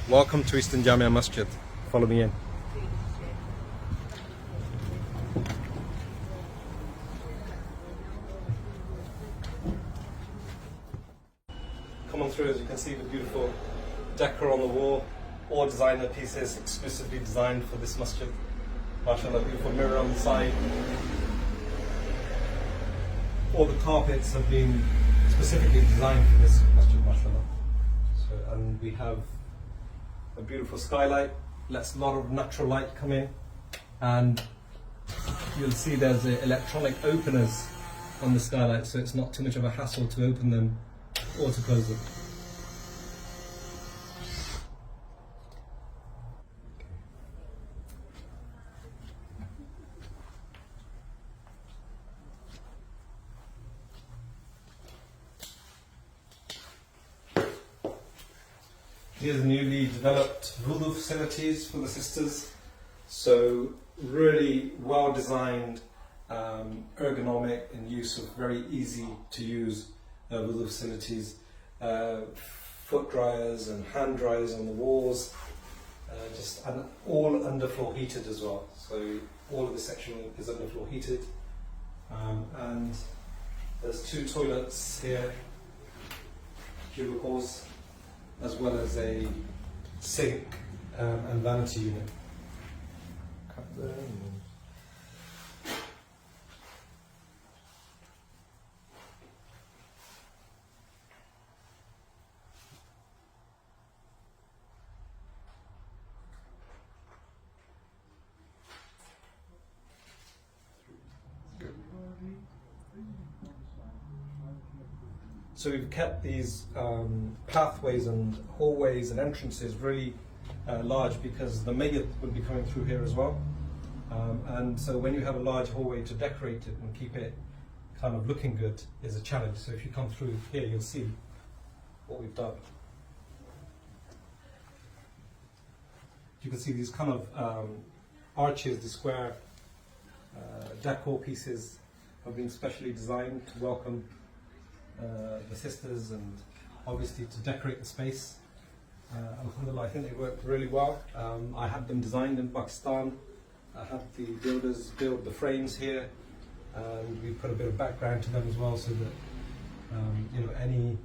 Welcome to Easton Jamia Masjid. Follow me in. Come on through. As you can see, the beautiful decor on the wall, all designer pieces exclusively designed for this masjid. MashaAllah, beautiful mirror on the side. All the carpets have been specifically designed for this masjid, MashaAllah. So, and we have a beautiful skylight, lets a lot of natural light come in, and you'll see there's electronic openers on the skylight, so it's not too much of a hassle to open them or to close them. Here's newly developed wudu facilities for the sisters. So really well designed, ergonomic, and use of very easy to use wudu facilities. Foot dryers and hand dryers on the walls, and all underfloor heated as well. So all of the section is underfloor heated, and there's 2 toilets here, cubicles, as well as a sink and vanity unit. So we've kept these pathways and hallways and entrances really large, because the mayyit will be coming through here as well. And so when you have a large hallway, to decorate it and keep it kind of looking good is a challenge. So if you come through here, you'll see what we've done. You can see these kind of arches, the square decor pieces have been specially designed to welcome the sisters, and obviously to decorate the space. Alhumdulillah, I think they worked really well. I had them designed in Pakistan. I had the builders build the frames here, and we put a bit of background to them as well, so that any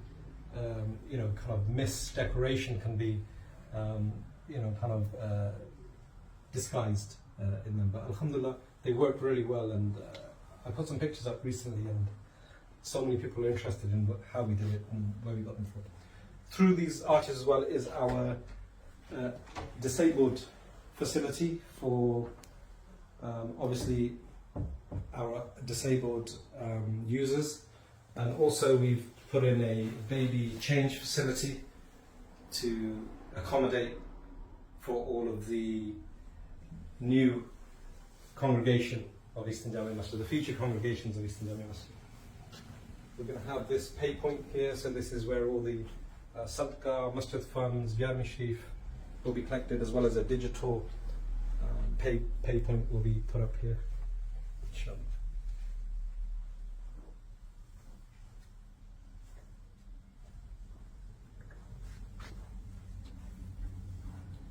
kind of misdecoration can be disguised in them. But Alhamdulillah, they worked really well, and I put some pictures up recently, and so many people are interested in how we did it and where we got them from. Through these arches as well is our disabled facility for obviously our disabled users, and also we've put in a baby change facility to accommodate for all of the new congregation of Easton Jamia Masjid, the future congregations of Easton Jamia Masjid. We're going to have this pay point here, so this is where all the SIDDIQUE, masjid funds, Jami Sharif will be collected, as well as a digital pay point will be put up here. Inshallah.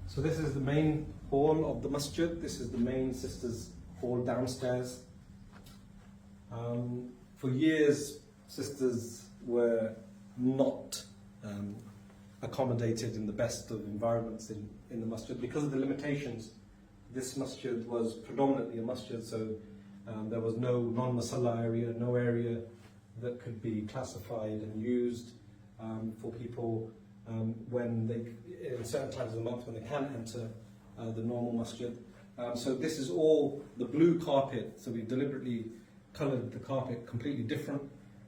So this is the main hall of the masjid. This is the main sisters' hall downstairs. For years, sisters were not accommodated in the best of environments in the masjid because of the limitations. This masjid was predominantly a masjid, so there was no non-mashAllah area, no area that could be classified and used for people when they, in certain times of the month when they can't enter the normal masjid. So this is all the blue carpet, so we deliberately coloured the carpet completely different.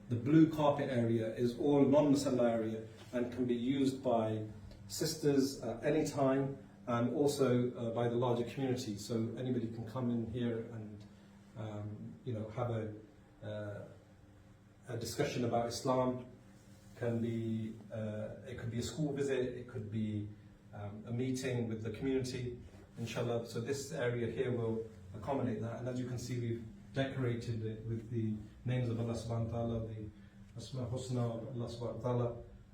The blue carpet area is all non-mashAllah area and can be used by sisters at any time, and also by the larger community. So anybody can come in here and have a discussion about Islam, can be it could be a school visit, it could be a meeting with the community, inshallah. So this area here will accommodate that, and as you can see, we've decorated it with the names of Allah subhanahu wa ta'ala, the Asma Husna of Allah subhanahu wa ta'ala,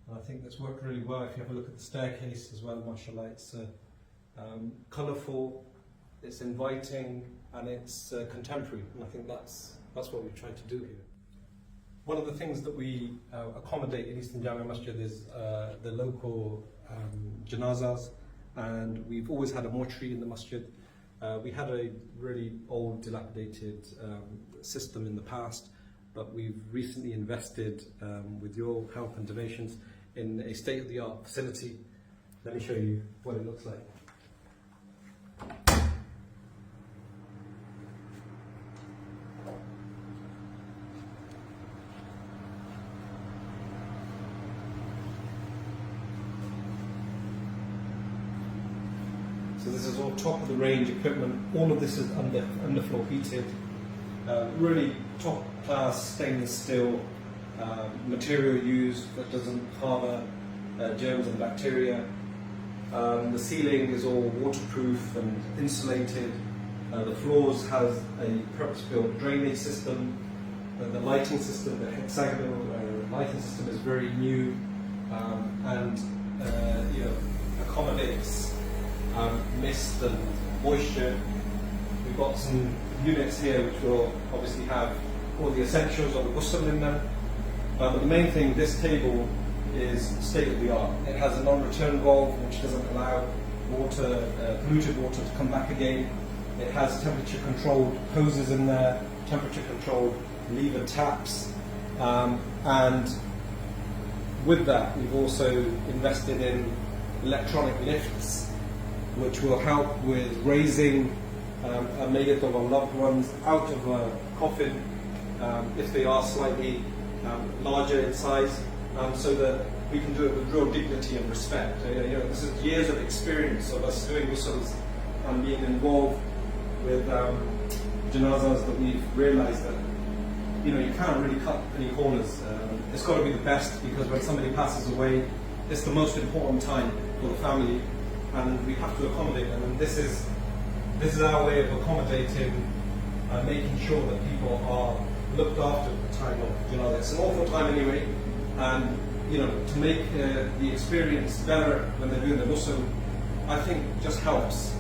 and I think that's worked really well. If you have a look at the staircase as well, mashallah, it's colourful, it's inviting, and it's contemporary, and I think that's what we've tried to do here. One of the things that we accommodate in Easton Jamia Masjid is the local janazas, and we've always had a mortuary in the masjid. We had a really old, dilapidated system in the past, but we've recently invested, with your help and donations, in a state-of-the-art facility. Let me show you what it looks like. So this is all top of the range equipment. All of this is underfloor heated. Really top class stainless steel material used that doesn't harbour germs and bacteria. The ceiling is all waterproof and insulated. The floors has a purpose-built drainage system. The lighting system, the hexagonal lighting system, is very new and accommodates mist and moisture. We've got some units here which will obviously have all the essentials of the ghusl in them. But the main thing, this table is state of the art. It has a non-return valve which doesn't allow water, polluted water to come back again. It has temperature controlled hoses in there, temperature controlled lever taps, and with that we've also invested in electronic lifts which will help with raising a mayyit of our loved ones out of a coffin if they are slightly larger in size, so that we can do it with real dignity and respect. This is years of experience of us doing ghusls and being involved with janazas that we've realised that you can't really cut any corners. It's got to be the best, because when somebody passes away, it's the most important time for the family, and we have to accommodate them. And this is our way of accommodating and making sure that people are looked after at the time of janazah. It's an awful time anyway, and to make the experience better when they're doing the ghusl, I think just helps.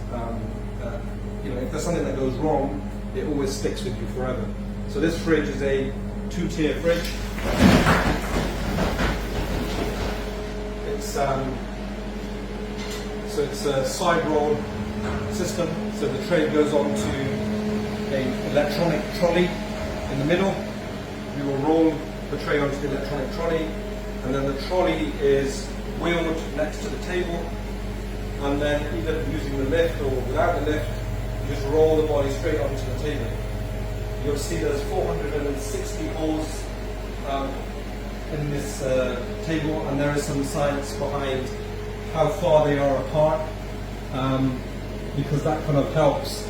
If there's something that goes wrong, it always sticks with you forever. So this fridge is a 2-tier fridge. It's a side roll system. So the tray goes onto an electronic trolley in the middle. We will roll the tray onto the electronic trolley, and then the trolley is wheeled next to the table, and then either using the lift or without the lift, you just roll the body straight onto the table. You'll see there's 460 holes in this table, and there is some science behind how far they are apart, because that kind of helps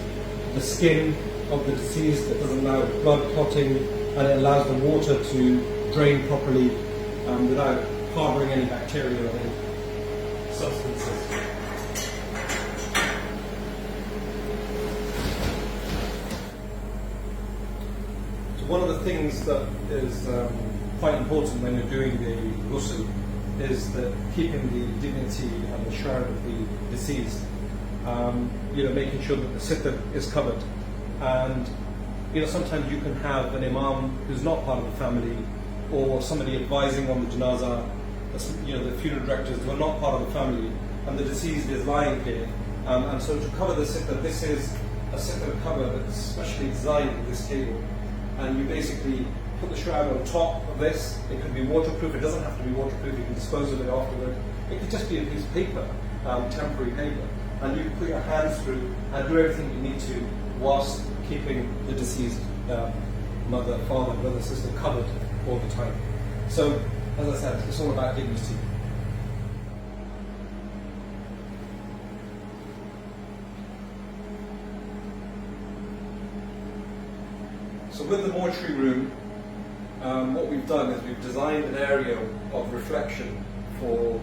the skin of the deceased. It doesn't allow blood clotting, and it allows the water to drain properly without harbouring any bacteria or any substances. So one of the things that is quite important when you're doing the ghusl is that keeping the dignity and the shroud of the deceased, making sure that the sitter is covered. And sometimes you can have an imam who's not part of the family, or somebody advising on the janazah, the funeral directors who are not part of the family, and the deceased is lying here. And so to cover the sitter, this is a sitter cover that's specially designed for this table. And you basically put the shroud on top of this. It could be waterproof. It doesn't have to be waterproof. You can dispose of it afterward. It could just be a piece of paper, temporary paper, and you can put your hands through and do everything you need to whilst keeping the deceased mother, father, brother, sister covered all the time. So, as I said, it's all about dignity. So with the mortuary room, what we've done is we've designed an area of reflection for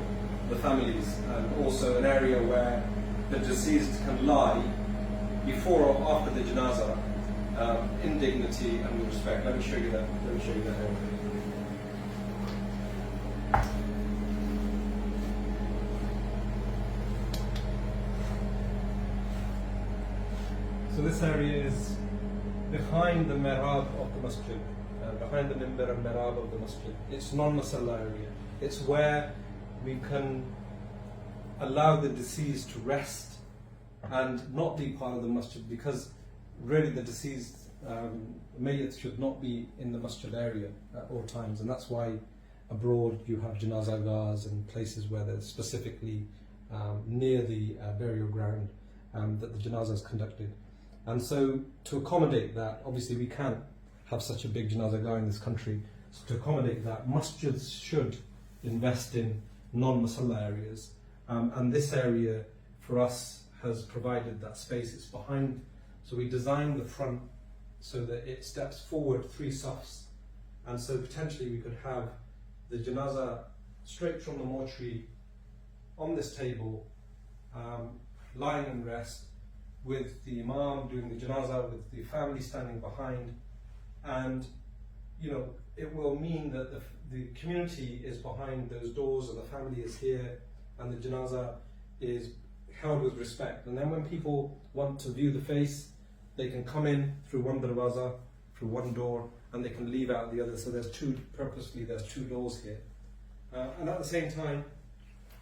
the families, and also an area where the deceased can lie before or after the janazah in dignity and with respect. Let me show you that. Let me show you that area. So this area is behind the mihrab of the masjid, behind the mimbar and mihrab of the masjid. It's non-mashAllah area. It's where we can allow the deceased to rest and not be part of the masjid, because really the deceased mayyit should not be in the masjid area at all times, and that's why abroad you have janazah gars and places where they're specifically near the burial ground that the janazah is conducted. And so to accommodate that, obviously we can't have such a big janazah gar in this country, so to accommodate that, masjids should invest in non-mashAllah areas, and this area for us has provided that space. It's behind, so we designed the front so that it steps forward 3 safs, and so potentially we could have the janazah straight from the mortuary on this table, lying in rest, with the imam doing the janazah, with the family standing behind, and you know, it will mean that the community is behind those doors and the family is here, and the janazah is held with respect. And then when people want to view the face, they can come in through one darwaza, through one door, and they can leave out the other. So there's purposely there's 2 doors here. And at the same time,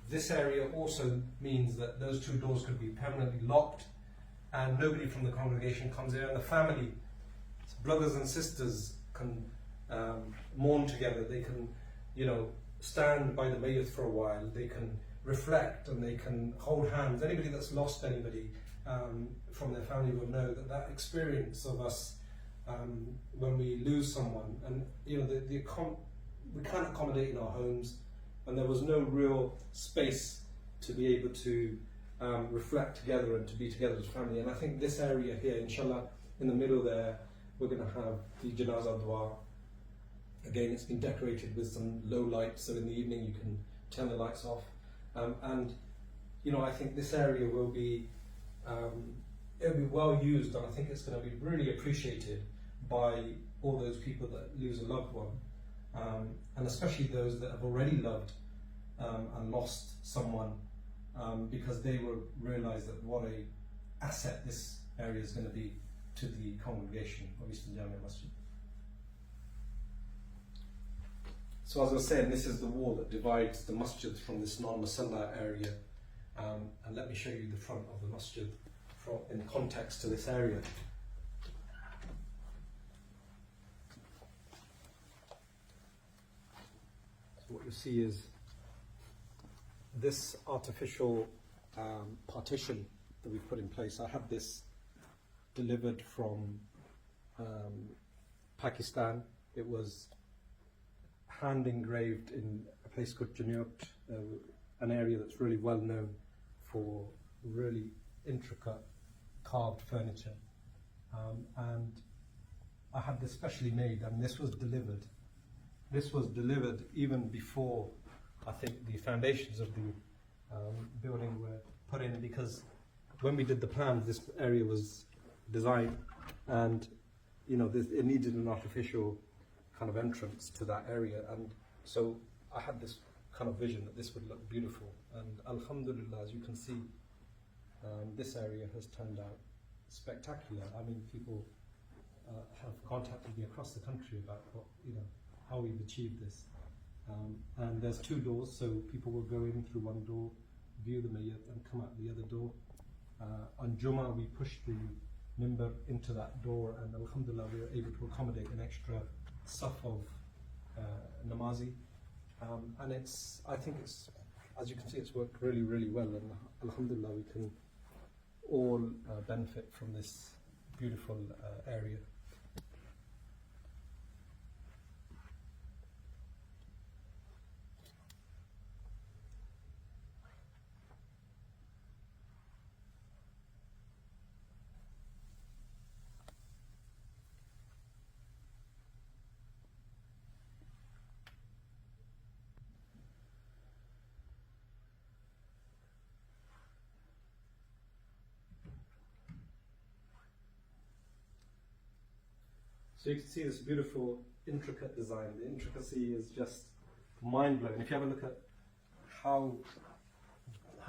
this area also means that those 2 doors could be permanently locked, and nobody from the congregation comes in, and the family, brothers and sisters, can mourn together. They can, you know, stand by the mayyit for a while. They can reflect and they can hold hands. Anybody that's lost anybody from their family will know that that experience of us when we lose someone, and you know, we can't accommodate in our homes, and there was no real space to be able to reflect together and to be together as family. And I think this area here, inshallah, in the middle there, we're going to have the janazah dua. Again, it's been decorated with some low lights, so in the evening you can turn the lights off. And you know, I think this area will be it'll be well used, and I think it's going to be really appreciated by all those people that lose a loved one, and especially those that have already loved and lost someone, because they will realise that what a asset this area is going to be to the congregation of Easton Jamia Masjid. So as I was saying, this is the wall that divides the masjid from this non-mashAllah area, and let me show you the front of the masjid in context to this area. So what you see is this artificial partition that we've put in place. I had this delivered from Pakistan. It was hand engraved in a place called Jamia, an area that's really well known for really intricate carved furniture, and I had this specially made, and this was delivered. This was delivered even before I think the foundations of the building were put in, because when we did the plans, this area was designed, and you know, it needed an artificial kind of entrance to that area, and so I had this kind of vision that this would look beautiful. And Alhumdulillah, as you can see, this area has turned out spectacular. I mean, people have contacted me across the country about how we've achieved this. And there's 2 doors, so people will go in through one door, view the mayyit, and come out the other door. On Jummah, we pushed the mimbar into that door, and Alhamdulillah, we were able to accommodate an extra saf of namazi. And I think it's, as you can see, it's worked really, really well, and Alhamdulillah, we can all benefit from this beautiful area. So you can see this beautiful, intricate design. The intricacy is just mind-blowing. If you have a look at how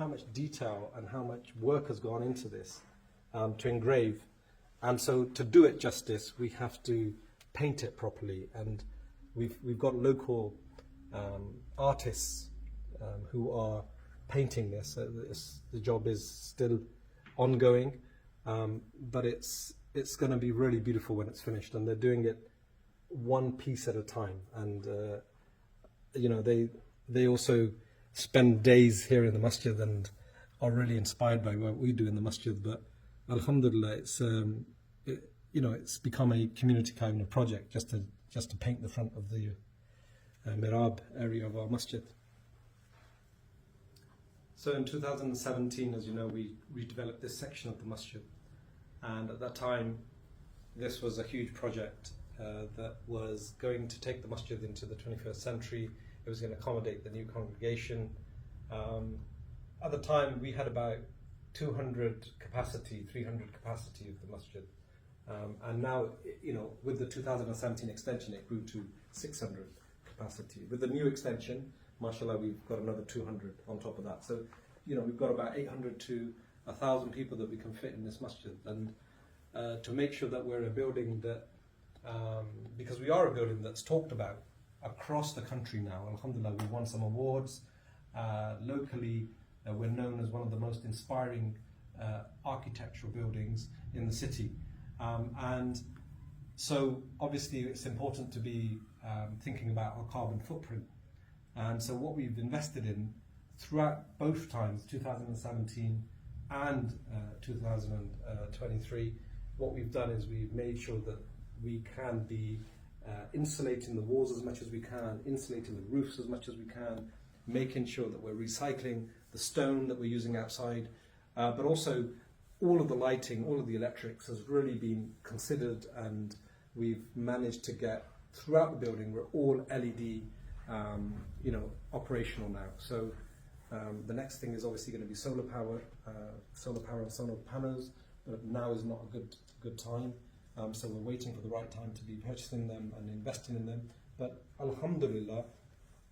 much detail and how much work has gone into this to engrave. And so to do it justice, we have to paint it properly. And we've got local artists who are painting this. The job is still ongoing, but it's going to be really beautiful when it's finished. And they're doing it one piece at a time. And you know, they also spend days here in the masjid and are really inspired by what we do in the masjid. But Alhumdulillah, it's you know, it's become a community kind of project just to paint the front of the mihrab area of our masjid. So in 2017, as you know, we redeveloped this section of the masjid, and at that time this was a huge project that was going to take the masjid into the 21st century. It was going to accommodate the new congregation. At the time we had about 200 capacity, 300 capacity of the masjid. And now, you know, with the 2017 extension, it grew to 600 capacity. With the new extension, mashAllah, we've got another 200 on top of that. So, you know, we've got about 800 to 1,000 people that we can fit in this masjid. And to make sure that we're a building that, because we are a building that's talked about across the country now. Alhamdulillah, we've won some awards. Locally, we're known as one of the most inspiring architectural buildings in the city. And so obviously it's important to be thinking about our carbon footprint. And so what we've invested in throughout both times, 2017 and 2023, what we've done is we've made sure that we can be insulating the walls as much as we can, insulating the roofs as much as we can, making sure that we're recycling the stone that we're using outside, but also all of the lighting, all of the electrics has really been considered, and we've managed to get throughout the building, we're all LED, you know, operational now. So the next thing is obviously going to be solar power and solar panels, but now is not a good time. So we're waiting for the right time to be purchasing them and investing in them. But Alhamdulillah,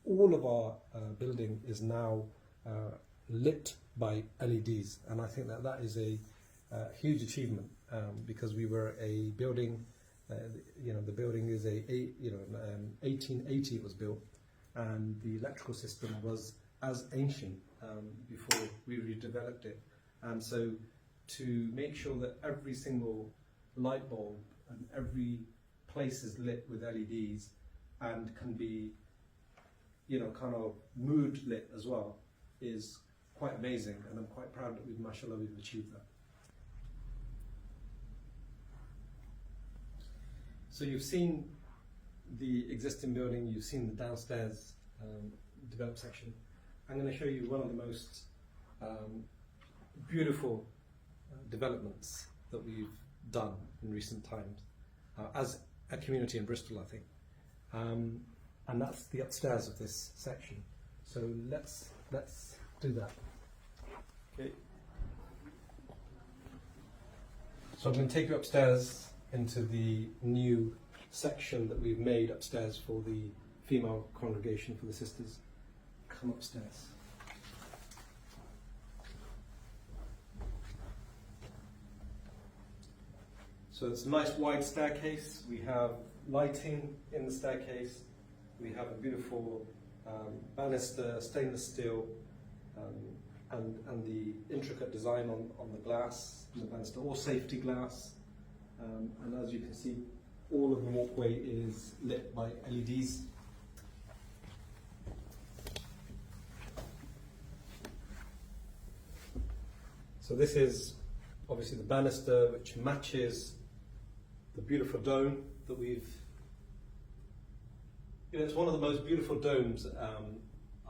all of our building is now lit by LEDs, and I think that is a huge achievement, because we were a building, you know, the building is 1880 it was built, and the electrical system was as ancient before we redeveloped it. And so to make sure that every single light bulb and every place is lit with LEDs and can be, you know, kind of mood lit as well is quite amazing, and I'm quite proud that mashAllah, we've achieved that. So you've seen the existing building, you've seen the downstairs developed section. I'm going to show you one of the most beautiful developments that we've done in recent times as a community in Bristol, I think. And that's the upstairs of this section. So let's do that. Okay. So I'm going to take you upstairs into the new section that we've made upstairs for the female congregation, for the sisters. Come upstairs. So it's a nice wide staircase. We have lighting in the staircase. We have a beautiful banister, stainless steel, and the intricate design on the glass, the banister, all safety glass. And as you can see, all of the walkway is lit by LEDs. So this is obviously the banister, which matches the beautiful dome that we've, you know, it's one of the most beautiful domes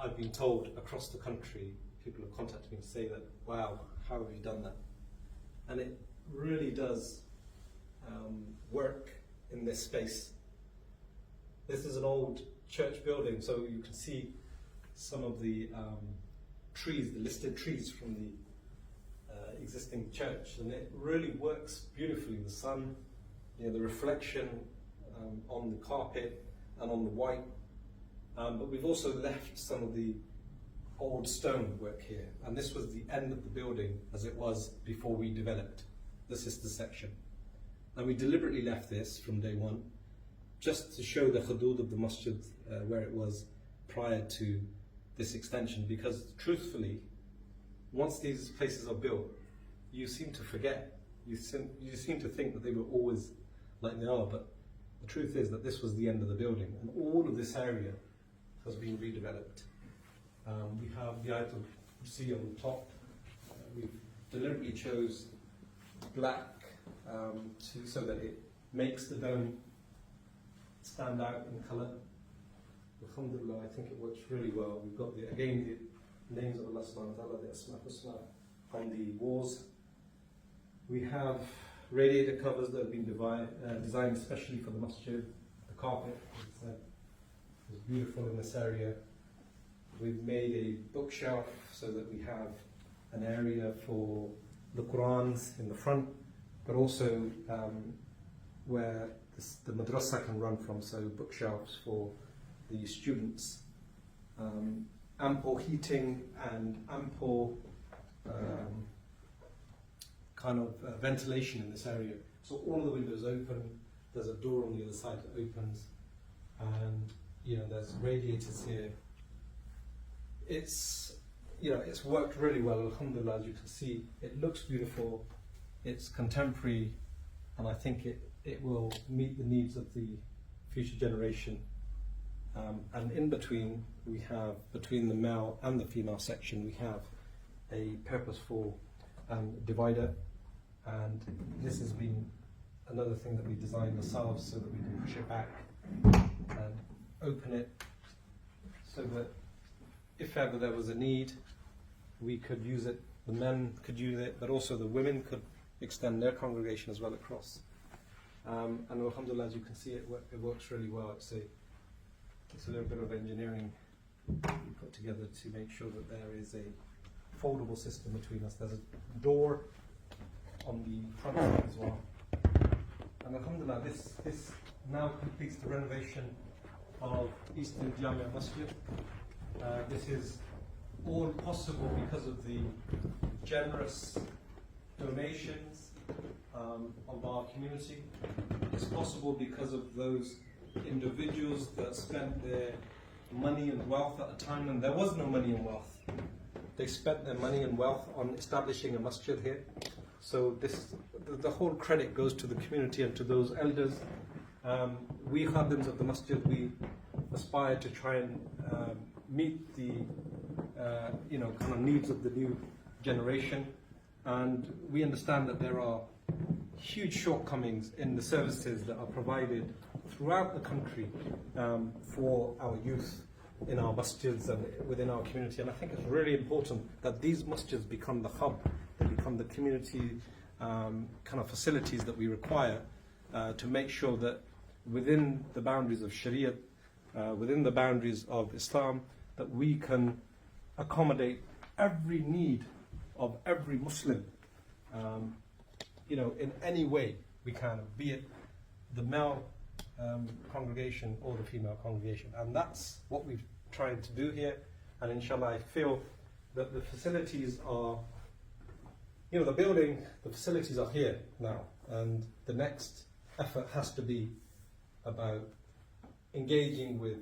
I've been told across the country. People have contacted me to say that, wow, how have you done that? And it really does work in this space. This is an old church building, so you can see some of the trees, the listed trees from the existing church, and it really works beautifully. The sun, you know, the reflection on the carpet and on the white, but we've also left some of the old stone work here, and this was the end of the building as it was before we developed the sister section. And we deliberately left this from day one just to show the hudud of the masjid where it was prior to this extension, because truthfully, once these places are built, you seem to forget, you seem to think that they were always like they are, but the truth is that this was the end of the building, and all of this area has been redeveloped. We have the item you see on the top. We've deliberately chose black so that it makes the dome stand out in colour. Alhumdulillah, I think it works really well. We've got the names of Allah subhanahu wa ta'ala, the Asma Husna, on the walls. We have radiator covers that have been designed especially for the masjid. The carpet, as I said, is beautiful in this area. We've made a bookshelf so that we have an area for the Qurans in the front, but also where the madrasa can run from, so bookshelves for the students. Ample heating and ample kind of ventilation in this area. So all the windows open, there's a door on the other side that opens, and there's radiators here. It's worked really well, alhamdulillah. As you can see, it looks beautiful, it's contemporary, and I think it will meet the needs of the future generation. And in between, between the male and the female section, we have a purposeful divider, and this has been another thing that we designed ourselves so that we can push it back and open it so that if ever there was a need, we could use it, the men could use it, but also the women could extend their congregation as well across. And alhamdulillah, as you can see, it works really well. It's a little bit of engineering we put together to make sure that there is a foldable system between us. There's a door on the front side as well. And alhamdulillah, this now completes the renovation of Easton Jamia Masjid. This is all possible because of the generous donations of our community. It's possible because of those individuals that spent their money and wealth at a time when there was no money and wealth. They spent their money and wealth on establishing a masjid here. So the whole credit goes to the community and to those elders. We khadims of the masjid, we aspire to try and meet the kind of needs of the new generation, and we understand that there are huge shortcomings in the services that are provided throughout the country for our youth in our masjids and within our community. And I think it's really important that these masjids become the hub, they become the community kind of facilities that we require to make sure that within the boundaries of Sharia, within the boundaries of Islam, that we can accommodate every need of every Muslim, in any way we can, be it the male congregation or the female congregation. And that's what we've tried to do here. And inshallah, I feel that the facilities are, the facilities are here now. And the next effort has to be about engaging with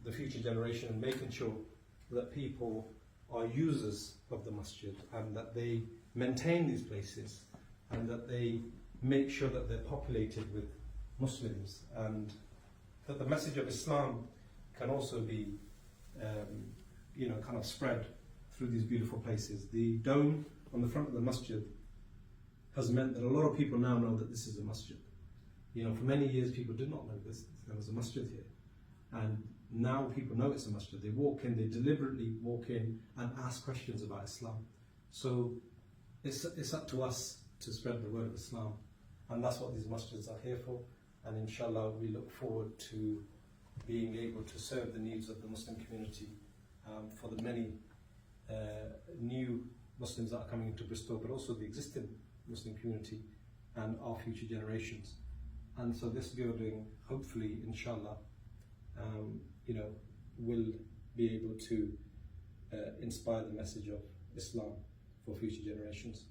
the future generation and making sure that people are users of the masjid and that they maintain these places and that they make sure that they're populated with Muslims, and that the message of Islam can also be kind of spread through these beautiful places. The dome on the front of the masjid has meant that a lot of people now know that this is a masjid. For many years people did not know there was a masjid here, and now people know it's a masjid. They walk in, they deliberately walk in and ask questions about Islam. So it's up to us to spread the word of Islam, and that's what these masjids are here for. And inshallah, we look forward to being able to serve the needs of the Muslim community for the many new Muslims that are coming into Bristol, but also the existing Muslim community and our future generations. And so this building, hopefully, inshallah, will be able to inspire the message of Islam for future generations.